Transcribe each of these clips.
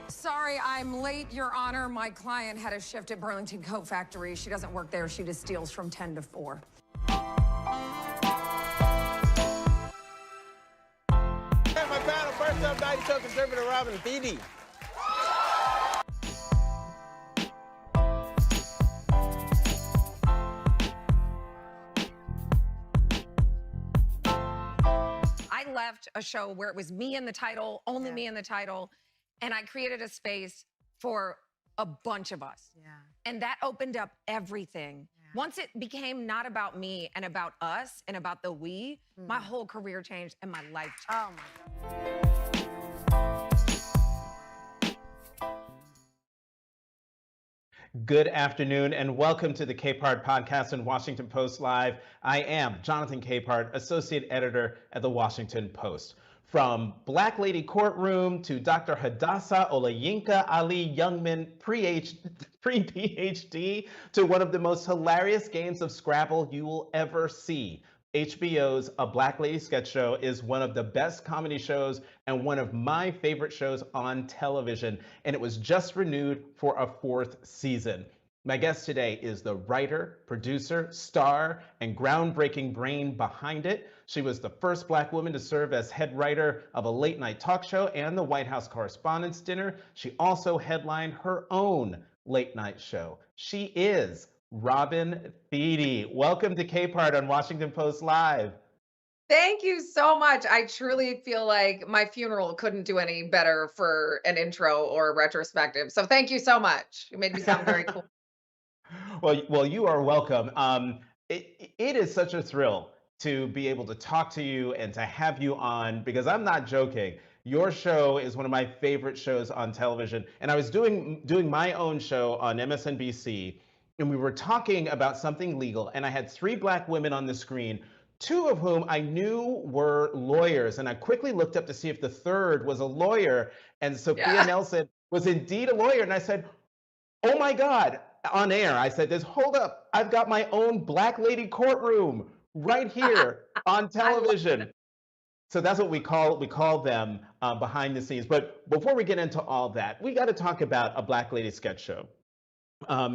Sorry, I'm late, Your Honor. My client had a shift at Burlington Coat Factory. She doesn't work there. She just steals from 10 to 4. My panel, first up, 90 Show conservator Robin Thede. I left a show where it was me in the title, only me in the title, and I created a space for a bunch of us. Yeah. And that opened up everything. Once it became not about me and about us and about the we, my whole career changed and my life changed. Oh my God. Good afternoon and welcome to the Capehart podcast and Washington Post Live. I am Jonathan Capehart, Associate Editor at the Washington Post. From Black Lady Courtroom to Dr. Hadassah Olayinka Ali Youngman pre-PhD to one of the most hilarious games of Scrabble you will ever see. HBO's A Black Lady Sketch Show is one of the best comedy shows and one of my favorite shows on television, and it was just renewed for a 4th season. My guest today is the writer, producer, star, and groundbreaking brain behind it. She was the first Black woman to serve as head writer of a late-night talk show and the White House Correspondents' Dinner. She also headlined her own late-night show. She is Robin Thede. Welcome to Capehart on Washington Post Live. Thank you so much. I truly feel like my funeral couldn't do any better for an intro or a retrospective. So thank you so much. You made me sound very cool. Well, you are welcome. It is such a thrill to be able to talk to you and to have you on, because I'm not joking. Your show is one of my favorite shows on television. And I was doing my own show on MSNBC, and we were talking about something legal, and I had 3 Black women on the screen, 2 of whom I knew were lawyers, and I quickly looked up to see if the third was a lawyer, and Sophia Nelson was indeed a lawyer, and I said, oh my God, on air, I said this, hold up, I've got my own Black Lady Courtroom right here on television. So that's what we call them behind the scenes. But before we get into all that, we got to talk about A Black Lady Sketch Show.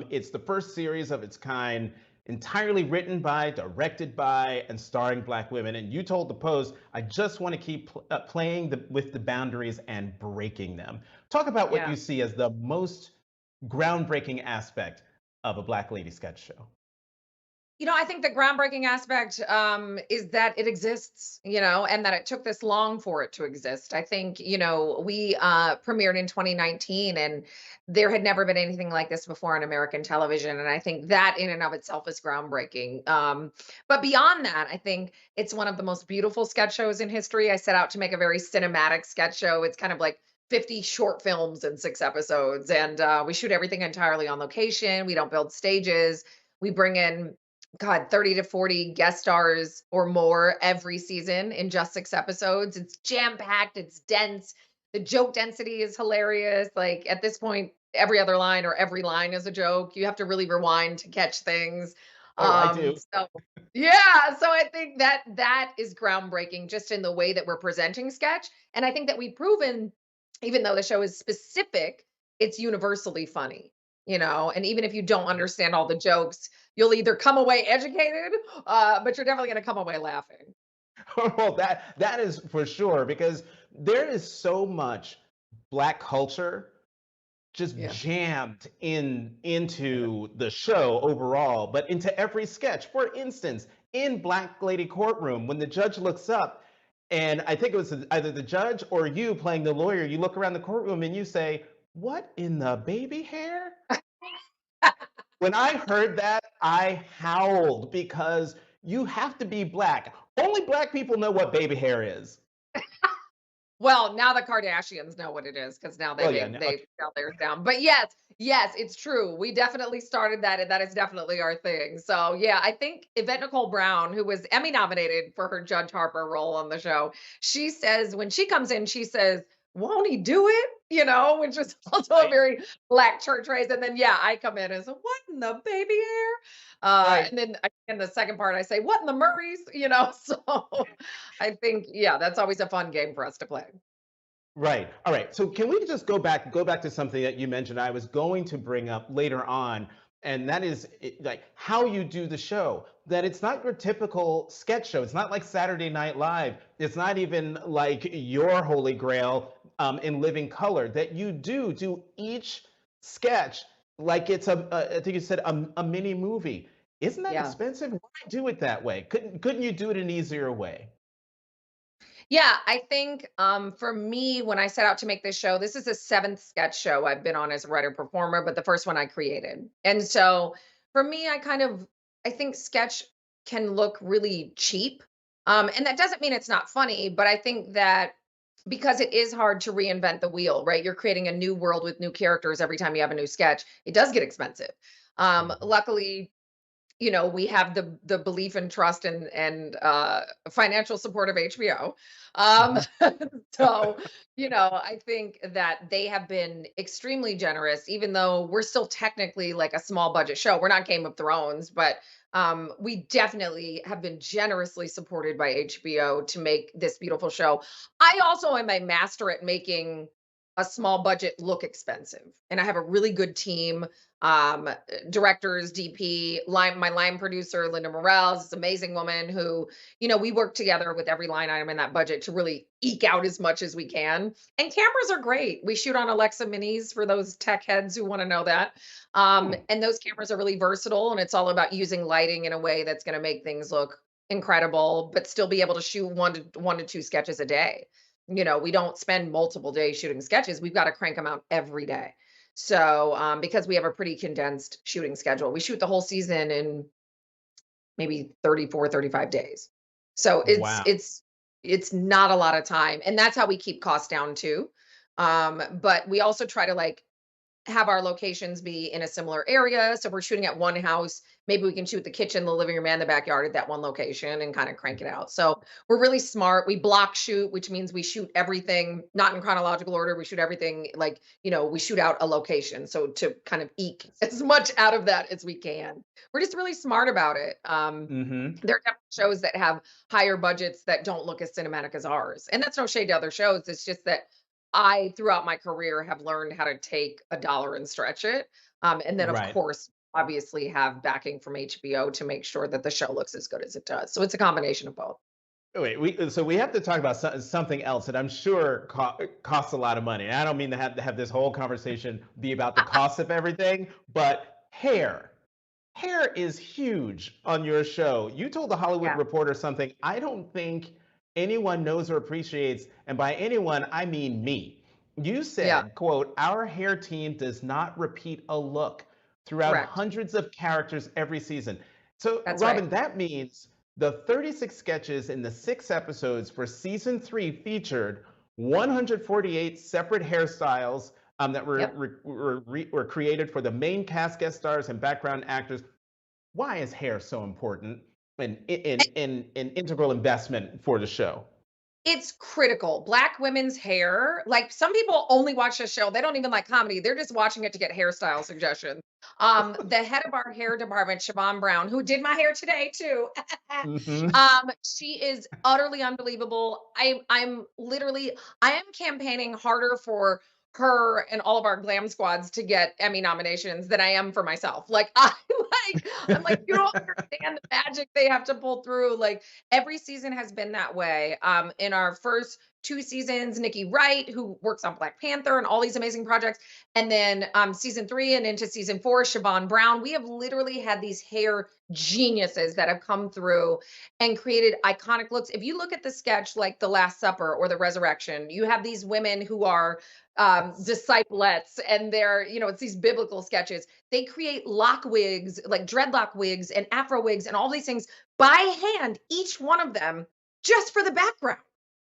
It's the first series of its kind, entirely written by, directed by, and starring Black women. And you told the Post, I just want to keep playing with the boundaries and breaking them. Talk about what you see as the most groundbreaking aspect of A Black Lady Sketch Show. You know, I think the groundbreaking aspect is that it exists, and that it took this long for it to exist. I think, we premiered in 2019, and there had never been anything like this before on American television. And I think that in and of itself is groundbreaking. But beyond that, I think it's one of the most beautiful sketch shows in history. I set out to make a very cinematic sketch show. It's kind of like 50 short films in 6 episodes. And we shoot everything entirely on location. We don't build stages. We bring in 30 to 40 guest stars or more every season in just 6 episodes. It's jam-packed, it's dense. The joke density is hilarious. Like at this point, every other line or every line is a joke. You have to really rewind to catch things. I do. So I think that is groundbreaking just in the way that we're presenting sketch. And I think that we've proven, even though the show is specific, it's universally funny. And even if you don't understand all the jokes, you'll either come away educated, but you're definitely going to come away laughing. Well, that is for sure, because there is so much Black culture just jammed into the show overall, but into every sketch. For instance, in Black Lady Courtroom, when the judge looks up, and I think it was either the judge or you playing the lawyer, you look around the courtroom and you say, what in the baby hair? When I heard that, I howled, because you have to be Black. Only Black people know what baby hair is. Well, now the Kardashians know what it is, because now they fell theirs down. But yes, it's true. We definitely started that, and that is definitely our thing. So yeah, I think Yvette Nicole Brown, who was Emmy nominated for her Judge Harper role on the show, she says when she comes in, she says, won't he do it? Which is also a Right. very black church race. And then, yeah, I come in and say, what in the baby hair? Right. And then in the second part, I say, what in the Murrays? So I think, yeah, that's always a fun game for us to play. Right. All right. So can we just go back to something that you mentioned I was going to bring up later on, and that is like how you do the show. That it's not your typical sketch show. It's not like Saturday Night Live. It's not even like your Holy Grail in living color. That you do each sketch like it's I think you said a mini movie. Isn't that Yeah. expensive? Why do it that way? Couldn't you do it an easier way? Yeah, I think for me, when I set out to make this show, this is the seventh sketch show I've been on as a writer performer, but the first one I created. And so for me, I think sketch can look really cheap. And that doesn't mean it's not funny, but I think that because it is hard to reinvent the wheel, right? You're creating a new world with new characters every time you have a new sketch. It does get expensive. Mhm. Luckily, we have the belief and trust and financial support of HBO. Um, so, I think that they have been extremely generous, even though we're still technically like a small budget show. We're not Game of Thrones, but we definitely have been generously supported by HBO to make this beautiful show. I also am a master at making a small budget look expensive, and I have a really good team, um directors, DP, my line producer, Linda Morales, this amazing woman who, we work together with every line item in that budget to really eke out as much as we can. And cameras are great. We shoot on Alexa Minis for those tech heads who want to know that. Hmm. And those cameras are really versatile, and it's all about using lighting in a way that's going to make things look incredible, but still be able to shoot one to two sketches a day. We don't spend multiple days shooting sketches. We've got to crank them out every day. So, because we have a pretty condensed shooting schedule, we shoot the whole season in maybe 34, 35 days. So it's Wow. it's it's not a lot of time. And that's how we keep costs down too. But we also try to like have our locations be in a similar area. So if we're shooting at one house, maybe we can shoot the kitchen, the living room, and the backyard at that one location and kind of crank it out. So we're really smart. We block shoot, which means we shoot everything not in chronological order. We shoot everything like, we shoot out a location. So to kind of eke as much out of that as we can. We're just really smart about it. Hmm. There are definitely shows that have higher budgets that don't look as cinematic as ours. And that's no shade to other shows. It's just that I, throughout my career, have learned how to take a dollar and stretch it. And then, of Right. course, obviously have backing from HBO to make sure that the show looks as good as it does. So it's a combination of both. Wait, we have to talk about something else that I'm sure costs a lot of money. And I don't mean to have this whole conversation be about the cost of everything, but hair. Hair is huge on your show. You told the Hollywood Yeah. Reporter something I don't think anyone knows or appreciates, and by anyone I mean me. You Yeah. said, quote, "Our hair team does not repeat a look throughout Correct. hundreds of characters every season." So, That's right. Robin, that means the 36 sketches in the 6 episodes for season 3 featured 148 separate hairstyles that Yep. were created for the main cast, guest stars, and background actors. Why is hair so important and an integral investment for the show? It's critical. Black women's hair, like some people only watch the show. They don't even like comedy. They're just watching it to get hairstyle suggestions. The head of our hair department, Siobhan Brown, who did my hair today too. Hmm. She is utterly unbelievable. I am campaigning harder for her and all of our glam squads to get Emmy nominations than I am for myself. Like I'm like, you don't understand the magic they have to pull through. Like every season has been that way. In our first two seasons, Nikki Wright, who works on Black Panther and all these amazing projects, and then season 3 and into season 4, Siobhan Brown. We have literally had these hair geniuses that have come through and created iconic looks. If you look at the sketch like The Last Supper or The Resurrection, you have these women who are disciplettes, and it's these biblical sketches. They create lock wigs, like dreadlock wigs and afro wigs and all these things by hand, each one of them just for the background.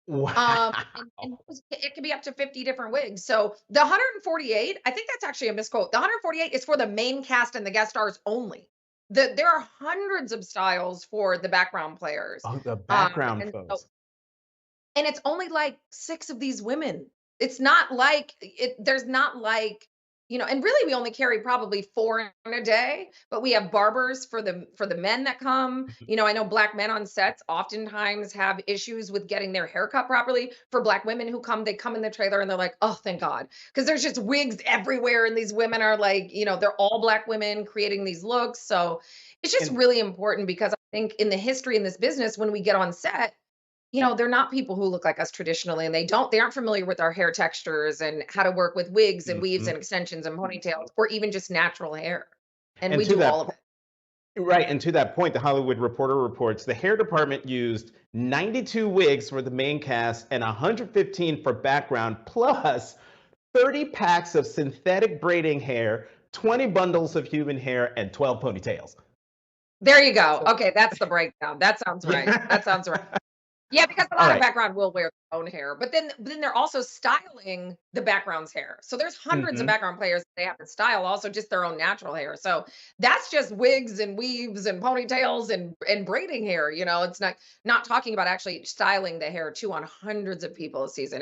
And it can be up to 50 different wigs. So the 148, I think that's actually a misquote. The 148 is for the main cast and the guest stars only. There are hundreds of styles for the background players. Oh, the Um, background and so folks. and it's only like 6 of these women. It's not like there's not like, and really we only carry probably 4 in a day, but we have barbers for the men that come. Mhm. I know Black men on sets oftentimes have issues with getting their hair cut properly. For Black women who come, they come in the trailer and they're like, oh, thank God. Because there's just wigs everywhere, and these women are like, they're all Black women creating these looks. So it's just And really important, because I think in the history in this business, when we get on set, they're not people who look like us traditionally, and they aren't familiar with our hair textures and how to work with wigs and weaves mhm. and extensions and ponytails, or even just natural hair. And And we to do all that of it. Right, and to that point, the Hollywood Reporter reports the hair department used 92 wigs for the main cast and 115 for background, plus 30 packs of synthetic braiding hair, 20 bundles of human hair, and 12 ponytails. There you go. So, Okay, that's the breakdown. That sounds right. That yeah. sounds right. Yeah, because a All lot of right. background will wear their own hair, but then they're also styling the background's hair. So there's hundreds of Hmm. background players that they have to style, also just their own natural hair. So that's just wigs and weaves and ponytails and braiding hair. It's not talking about actually styling the hair too on hundreds of people a season.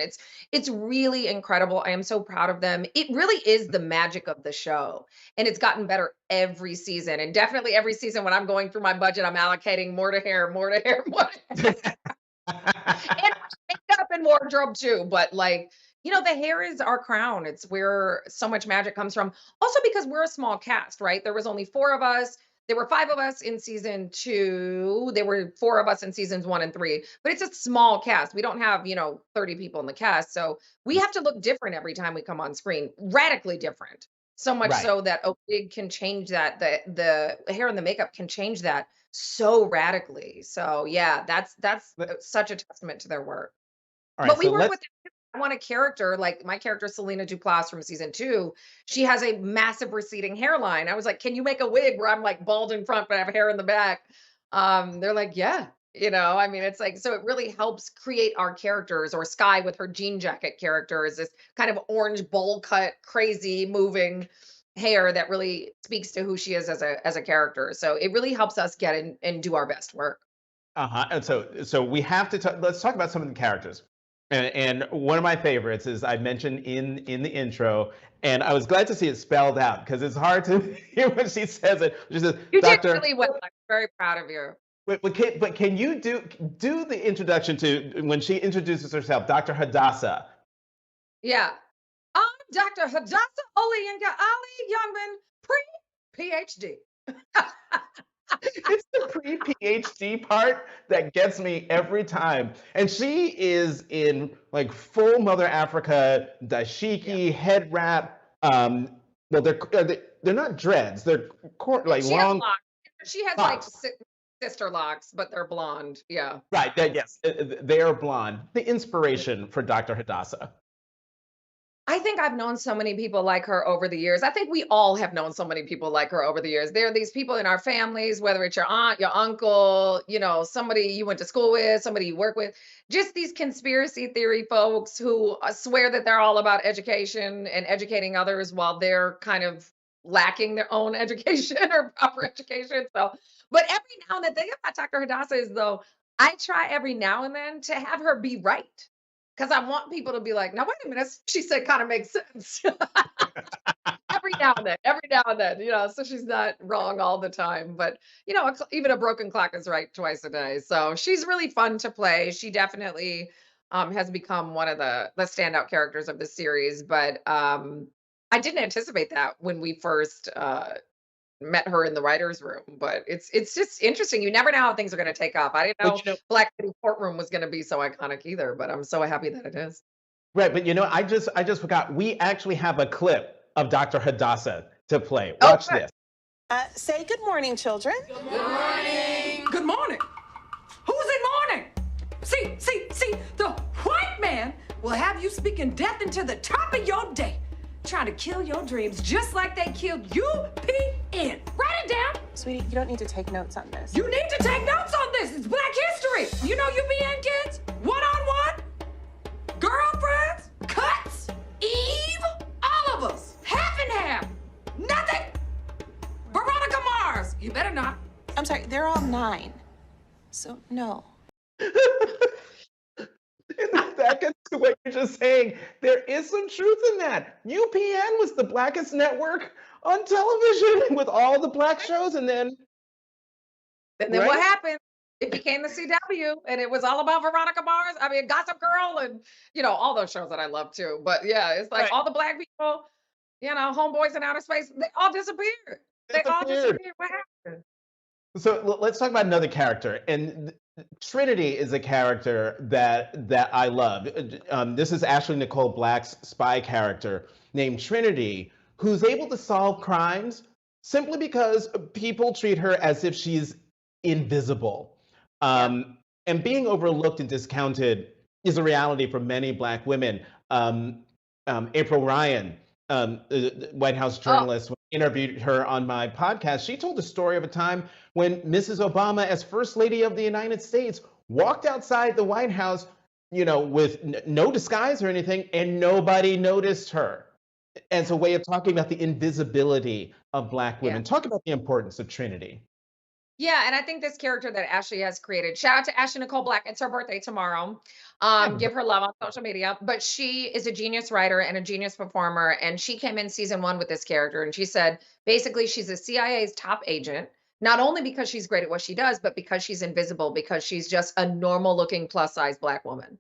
It's really incredible. I am so proud of them. It really is the magic of the show, and it's gotten better every season. And definitely every season when I'm going through my budget, I'm allocating more to hair, more to hair, more to hair. And makeup and wardrobe too. But like, the hair is our crown. It's where so much magic comes from. Also because we're a small cast, right? There was only 4 of us. There were 5 of us in season 2. There were 4 of us in seasons 1 and 3. But it's a small cast. We don't have, 30 people in the cast. So we have to look different every time we come on screen. Radically different. So much Right. so that a wig can change that. The hair and the makeup can change that so radically. So yeah, that's Let- such a testament to their work. All right, But we so work let's with I want a character like my character Selena Duplass from season 2. She has a massive receding hairline. I was like, "Can you make a wig where I'm like bald in front but I have hair in the back?" They're like, "Yeah." I mean, it's like, so it really helps create our characters. Or Sky with her jean jacket character is this kind of orange bowl cut, crazy moving hair that really speaks to who she is as a character. So it really helps us get in and do our best work. Uh-huh. And so we have to talk, let's talk about some of the characters. And one of my favorites is I mentioned in the intro, and I was glad to see it spelled out because it's hard to hear when she says it. She says, You did Doctor, really well. I'm very proud of you. but can you do the introduction to when she introduces herself, Dr. Hadassah? Yeah. I'm Dr. Hadassah Olayinka Ali Youngman, pre-PhD. It's the pre-PhD part that gets me every time. And she is in like full Mother Africa Yeah. dashiki head wrap. Well, they're not dreads. They're like She has long locks. She has like locks. sister locks, but they're blonde. Yeah. Right. Yes, they are blonde. The inspiration for Dr. Hadassah. I think I've known so many people like her over the years. I think we all have known so many people like her over the years. There are these people in our families, whether it's your aunt, your uncle, somebody you went to school with, somebody you work with, just these conspiracy theory folks who swear that they're all about education and educating others while they're kind of lacking their own education or proper education. So, but every now and then, the thing about Dr. Hadassah is though, I try every now and then to have her be right. Because I want people to be like, now wait a minute, she said kind of makes sense. Every now and then, so she's not wrong all the time. But, even a broken clock is right twice a day. So she's really fun to play. She definitely has become one of the standout characters of the series. But I didn't anticipate that when we first met her in the writer's room. But it's just interesting. You never know how things are going to take off. I didn't know But Black City Courtroom was going to be so iconic either, but I'm so happy that it is. right, but I just forgot. We actually have a clip of Dr. Hadassah to play. Oh, Watch good. this. Say good morning, children. Good morning. Who's in morning? See, the white man will have you speaking death into the top of your day, trying to kill your dreams just like they killed UPN. Write it down. Sweetie, you don't need to take notes on this. You need to take notes on this. It's Black history. You know UPN kids? One-on-one, girlfriends, cuts, Eve, all of us. Half and half. Nothing. Veronica Mars. You better not. I'm sorry, they're all 9. So, no. That gets to what you're just saying, there is some truth in that. UPN was the blackest network on television with all the black shows, and then what right? happened? It became the CW, and it was all about Veronica Mars. I mean, Gossip Girl, and all those shows that I love too. But yeah, it's like Right. all the black people, homeboys in outer space, they all disappeared. They all Disappeared. disappeared. What happened? So let's talk about another character, and Trinity is a character that I love. This is Ashley Nicole Black's spy character named Trinity, who's able to solve crimes simply because people treat her as if she's invisible. And being overlooked and discounted is a reality for many Black women. April Ryan, the White House journalist, when I interviewed her on my podcast, she told the story of a time when Mrs. Obama, as First Lady of the United States, walked outside the White House, with no disguise or anything, and nobody noticed her. As a way of talking about the invisibility of Black women. Talk about the importance of Trinity. Yeah, and I think this character that Ashley has created, shout out to Ashley Nicole Black. It's her birthday tomorrow. Give her love on social media. But she is a genius writer and a genius performer. And she came in season 1 with this character. And she said, basically, she's the CIA's top agent, not only because she's great at what she does, but because she's invisible, because she's just a normal looking plus size Black woman.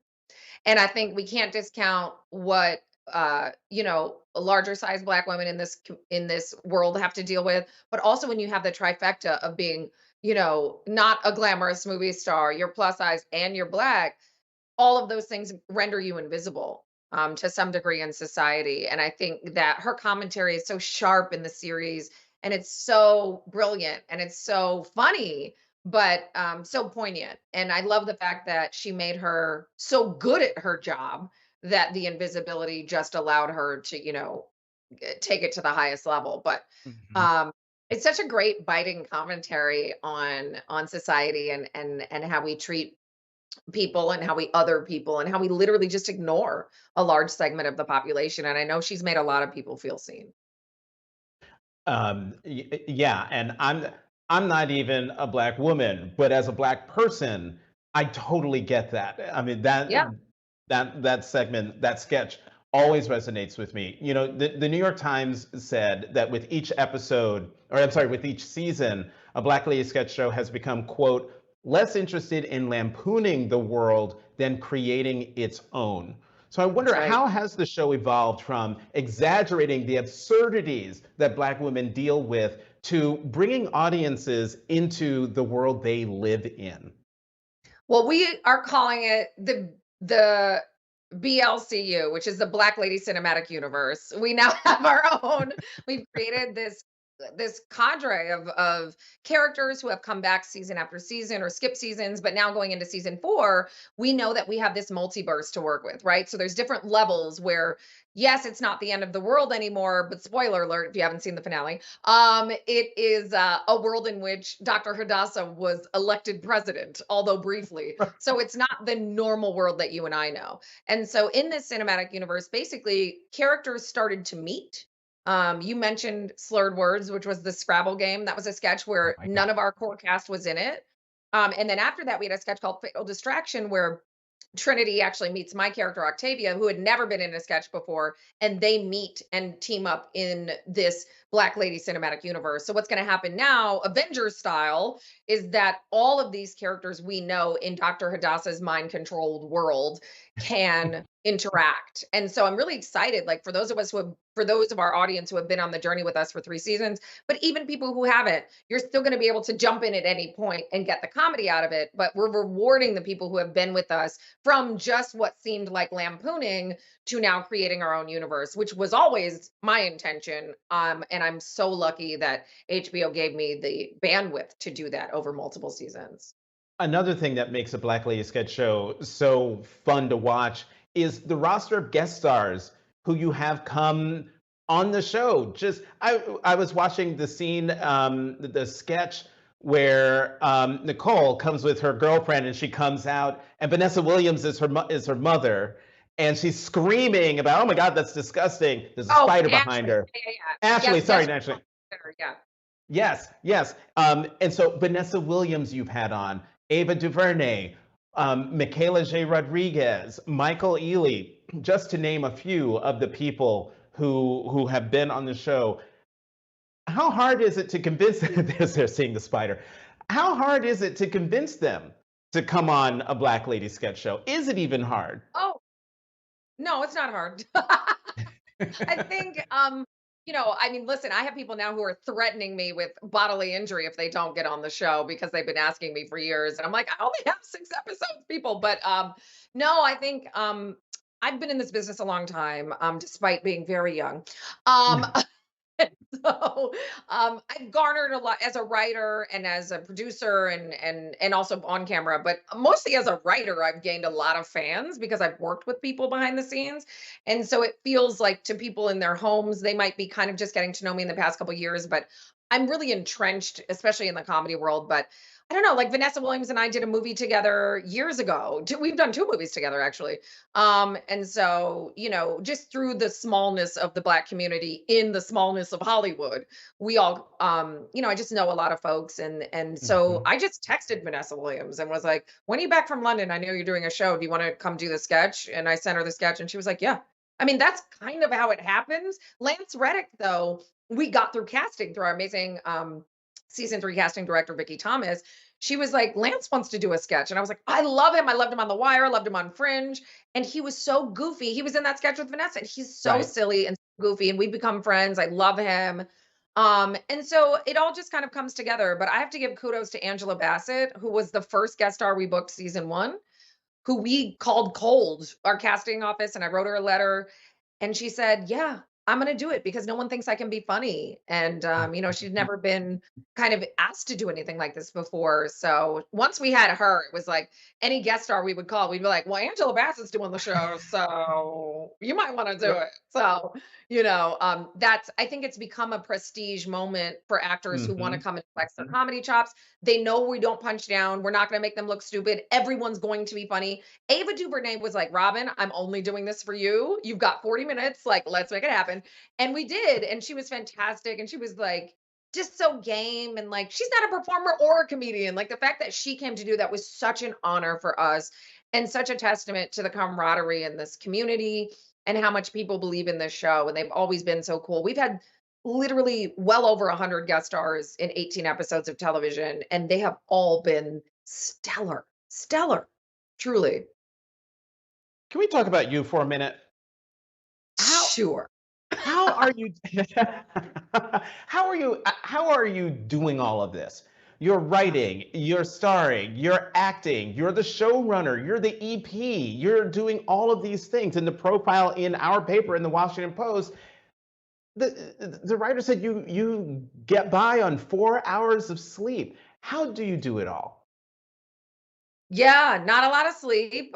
And I think we can't discount what larger size Black women in this world have to deal with, but also when you have the trifecta of being, not a glamorous movie star, you're plus size and you're Black, all of those things render you invisible to some degree in society. And I think that her commentary is so sharp in the series, and it's so brilliant, and it's so funny, but so poignant. And I love the fact that she made her so good at her job that the invisibility just allowed her to, take it to the highest level. But it's such a great biting commentary on society and how we treat people and how we other people and how we literally just ignore a large segment of the population. And I know she's made a lot of people feel seen. Yeah, and I'm not even a Black woman, but as a Black person, I totally get that. I mean, that segment, that sketch always resonates with me. The New York Times said that with each episode, or I'm sorry, with each season, a Black lady sketch show has become, quote, less interested in lampooning the world than creating its own. So I wonder, how has the show evolved from exaggerating the absurdities that Black women deal with to bringing audiences into the world they live in? Well, we are calling it the BLCU, which is the Black Lady Cinematic Universe. We now have our own. We've created this cadre of characters who have come back season after season or skip seasons, but now going into season 4, we know that we have this multiverse to work with, right? So there's different levels where, yes, it's not the end of the world anymore, but spoiler alert, if you haven't seen the finale, it is a world in which Dr. Hadassah was elected president, although briefly. So it's not the normal world that you and I know. And so in this cinematic universe, basically characters started to meet. You mentioned Slurred Words, which was the Scrabble game. That was a sketch where none of our core cast was in it. And then after that, we had a sketch called Fatal Distraction, where Trinity actually meets my character Octavia, who had never been in a sketch before, and they meet and team up in this Black Lady Cinematic Universe. So what's going to happen now, Avengers style, is that all of these characters we know in Dr. Hadassah's mind-controlled world can interact. And so I'm really excited, like for those of our audience who have been on the journey with us for 3 seasons, but even people who haven't, you're still going to be able to jump in at any point and get the comedy out of it. But we're rewarding the people who have been with us from just what seemed like lampooning to now creating our own universe, which was always my intention. And I'm so lucky that HBO gave me the bandwidth to do that over multiple seasons. Another thing that makes a Black Lady sketch show so fun to watch is the roster of guest stars who you have come on the show. I was watching the scene, the sketch where Nicole comes with her girlfriend, and she comes out, and Vanessa Williams is her mother, and she's screaming about, oh my God, that's disgusting. There's a spider behind her. Ashley, sorry, Ashley. Yes. And so Vanessa Williams you've had on, Ava DuVernay, Michaela J. Rodriguez, Michael Ealy, just to name a few of the people who have been on the show. How hard is it to convince them? They're seeing the spider. How hard is it to convince them to come on a Black Lady sketch show? Is it even hard? Oh, no, it's not hard. I think, I mean, listen, I have people now who are threatening me with bodily injury if they don't get on the show because they've been asking me for years. And I'm like, I only have 6 episodes, people. But no, I think I've been in this business a long time, despite being very young. Um, so I've garnered a lot as a writer and as a producer and also on camera, but mostly as a writer, I've gained a lot of fans because I've worked with people behind the scenes. And so it feels like to people in their homes, they might be kind of just getting to know me in the past couple years, but I'm really entrenched, especially in the comedy world. But I don't know, like Vanessa Williams and I did a movie together years ago. We've done 2 movies together, actually. And so, just through the smallness of the Black community in the smallness of Hollywood, we all, I just know a lot of folks. And so Mhm. I just texted Vanessa Williams and was like, when are you back from London? I know you're doing a show. Do you want to come do the sketch? And I sent her the sketch and she was like, yeah. I mean, that's kind of how it happens. Lance Reddick, though, we got through casting through our amazing season 3 casting director, Vicky Thomas. She was like, Lance wants to do a sketch. And I was like, I love him. I loved him on The Wire, loved him on Fringe. And he was so goofy. He was in that sketch with Vanessa. And he's so Right. silly and goofy. And we've become friends. I love him. And so it all just kind of comes together. But I have to give kudos to Angela Bassett, who was the first guest star we booked season 1, who we called cold, our casting office. And I wrote her a letter. And she said, yeah, I'm going to do it because no one thinks I can be funny. And, she'd never been kind of asked to do anything like this before. So once we had her, it was like any guest star we would call, we'd be like, well, Angela Bassett's doing the show. So you might want to do it. So, I think it's become a prestige moment for actors who want to Mhm. come and flex their comedy chops. They know we don't punch down. We're not going to make them look stupid. Everyone's going to be funny. Ava DuVernay was like, Robin, I'm only doing this for you. You've got 40 minutes. Like, let's make it happen. And we did. And she was fantastic. And she was like, just so game. And like, she's not a performer or a comedian. Like, the fact that she came to do that was such an honor for us and such a testament to the camaraderie in this community and how much people believe in this show. And they've always been so cool. We've had literally well over 100 guest stars in 18 episodes of television, and they have all been stellar, stellar, truly. Can we talk about you for a minute? How Sure. how are you how are you doing all of this? You're writing, you're starring, you're acting, you're the showrunner, you're the EP, you're doing all of these things. And the profile in our paper in the Washington Post, the writer said you get by on 4 hours of sleep. How do you do it all? Yeah, not a lot of sleep.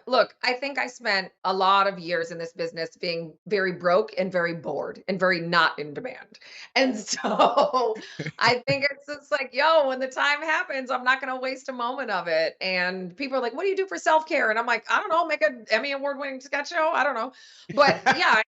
Look, I think I spent a lot of years in this business being very broke and very bored and very not in demand. And so I think it's just like, yo, when the time happens, I'm not going to waste a moment of it. And people are like, what do you do for self-care? And I'm like, I don't know, make an Emmy Award-winning sketch show. I don't know. But yeah,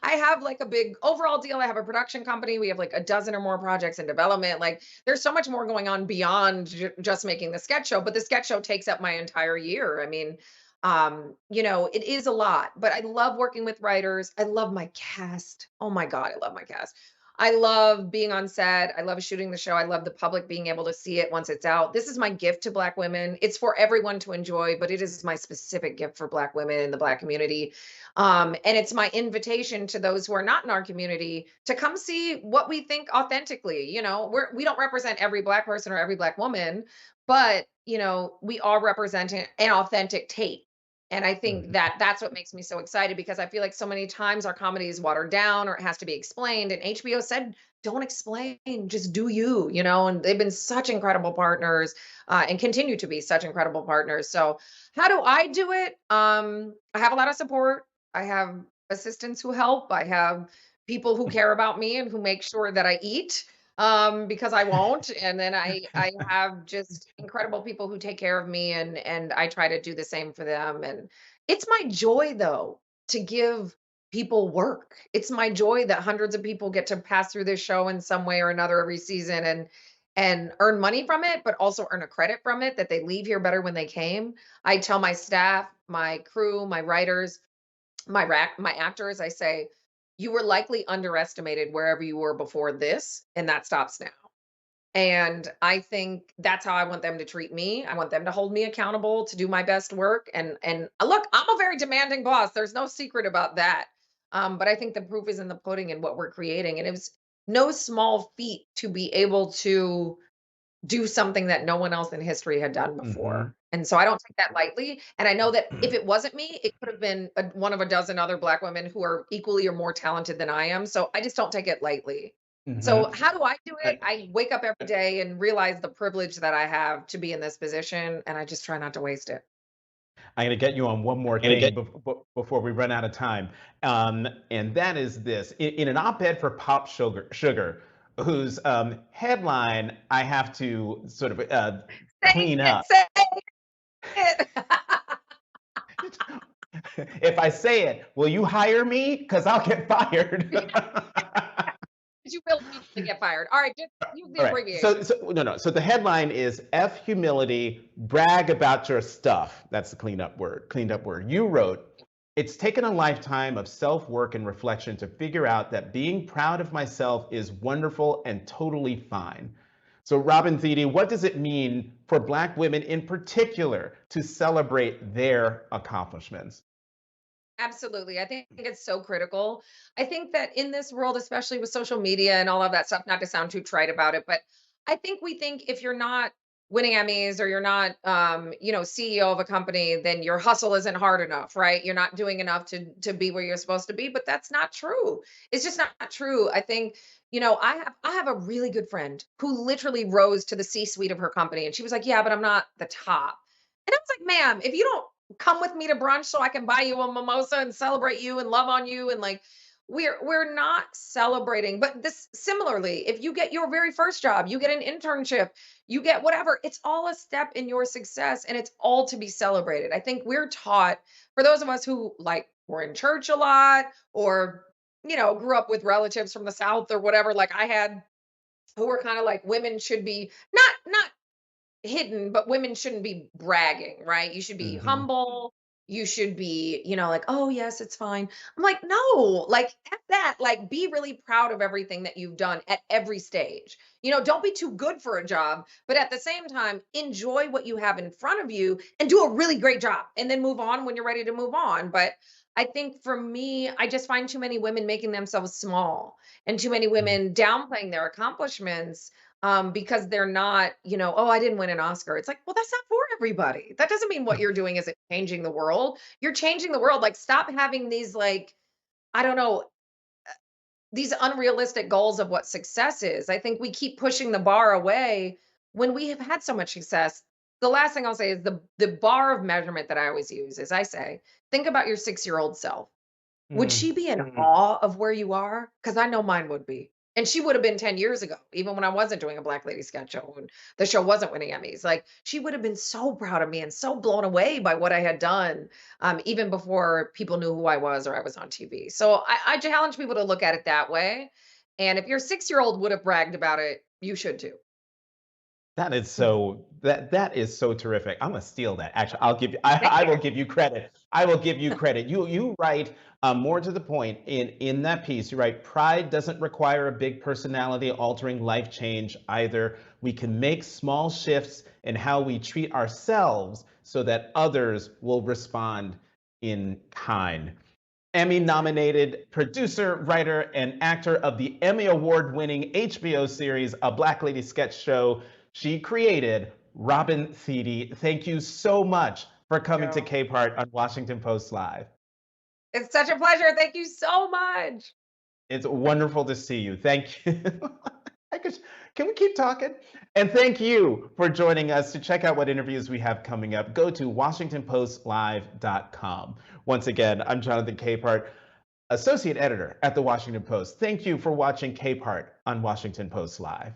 I have like a big overall deal. I have a production company. We have like a dozen or more projects in development. Like there's so much more going on beyond just making the sketch show, but the sketch show takes up my entire year. I mean, it is a lot, but I love working with writers. I love my cast. Oh my God, I love my cast. I love being on set. I love shooting the show. I love the public being able to see it once it's out. This is my gift to Black women. It's for everyone to enjoy, but it is my specific gift for Black women in the Black community. And it's my invitation to those who are not in our community to come see what we think authentically. We don't represent every Black person or every Black woman, but we are representing an authentic take. And I think Mhm. that that's what makes me so excited because I feel like so many times our comedy is watered down or it has to be explained. And HBO said, don't explain, just do you, and they've been such incredible partners and continue to be such incredible partners. So, how do I do it? I have a lot of support. I have assistants who help. I have people who care about me and who make sure that I eat because I won't. And then I have just incredible people who take care of me and I try to do the same for them. And it's my joy though to give people work. It's my joy that hundreds of people get to pass through this show in some way or another every season and earn money from it, but also earn a credit from it, that they leave here better when they came. I tell my staff, my crew, my writers, my actors, I say, you were likely underestimated wherever you were before this, and that stops now. And I think that's how I want them to treat me. I want them to hold me accountable to do my best work. And look, I'm a very demanding boss. There's no secret about that. But I think the proof is in the pudding in what we're creating. And it was no small feat to be able to do something that no one else in history had done Hmm. before. And so I don't take that lightly. And I know that if it wasn't me, it could have been one of a dozen other Black women who are equally or more talented than I am. So I just don't take it lightly. So Hmm. how do I do it? I wake up every day and realize the privilege that I have to be in this position, and I just try not to waste it. I'm going to get you on one more thing before we run out of time. And that is this. In an op-ed for Pop Sugar, whose headline I have to sort of Say clean it, up. say it. If I say it, will you hire me? Because I'll get fired. You will immediately get fired. All right, just use the All right. abbreviation. No. So the headline is F humility, brag about your stuff. That's the cleaned up word. You wrote, it's taken a lifetime of self-work and reflection to figure out that being proud of myself is wonderful and totally fine. So Robin Thede, what does it mean for Black women in particular to celebrate their accomplishments? Absolutely. I think it's so critical. I think that in this world, especially with social media and all of that stuff, not to sound too trite about it, but I think we think if you're not winning Emmys or you're not CEO of a company, then your hustle isn't hard enough, right? You're not doing enough to be where you're supposed to be, but that's not true. It's just not true. I think, I have a really good friend who literally rose to the C-suite of her company, and she was like, "Yeah, but I'm not the top." And I was like, "Ma'am, if you don't come with me to brunch so I can buy you a mimosa and celebrate you and love on you," and like, we're not celebrating. But this similarly, if you get your very first job, you get an internship, you get whatever, it's all a step in your success and it's all to be celebrated. I think we're taught, for those of us who like were in church a lot, or grew up with relatives from the South or whatever, like I had, who were kind of like, women should be not hidden, but women shouldn't be bragging, right? You should be Hmm. humble. You should be, like, "Oh, yes, it's fine." I'm like, "No, like, F that. Like, be really proud of everything that you've done at every stage. Don't be too good for a job, but at the same time, enjoy what you have in front of you and do a really great job and then move on when you're ready to move on." But I think for me, I just find too many women making themselves small and too many women downplaying their accomplishments because they're not, "Oh, I didn't win an Oscar." It's like, well, that's not for everybody. That doesn't mean what you're doing isn't changing the world. You're changing the world. Like, stop having these, like, I don't know, these unrealistic goals of what success is. I think we keep pushing the bar away when we have had so much success. The last thing I'll say is the bar of measurement that I always use is, I say, think about your 6-year-old self. Would Hmm. she be in awe of where you are? Because I know mine would be. And she would have been 10 years ago, even when I wasn't doing a Black Lady sketch show and the show wasn't winning Emmys. Like, she would have been so proud of me and so blown away by what I had done, even before people knew who I was or I was on TV. So I challenge people to look at it that way. And if your 6-year-old would have bragged about it, you should too. That is so terrific. I'm gonna steal that. Actually, I will give you credit. I will give you credit. You write more to the point in that piece. You write, pride doesn't require a big personality altering life change either. We can make small shifts in how we treat ourselves so that others will respond in kind. Emmy nominated producer, writer, and actor of the Emmy Award-winning HBO series, A Black Lady Sketch Show, she created, Robin Thede. Thank you so much for coming to Capehart on Washington Post Live. It's such a pleasure. Thank you so much. It's wonderful to see you. Thank you. Can we keep talking? And thank you for joining us. To check out what interviews we have coming up, go to WashingtonPostLive.com. Once again, I'm Jonathan Capehart, Associate Editor at The Washington Post. Thank you for watching Capehart on Washington Post Live.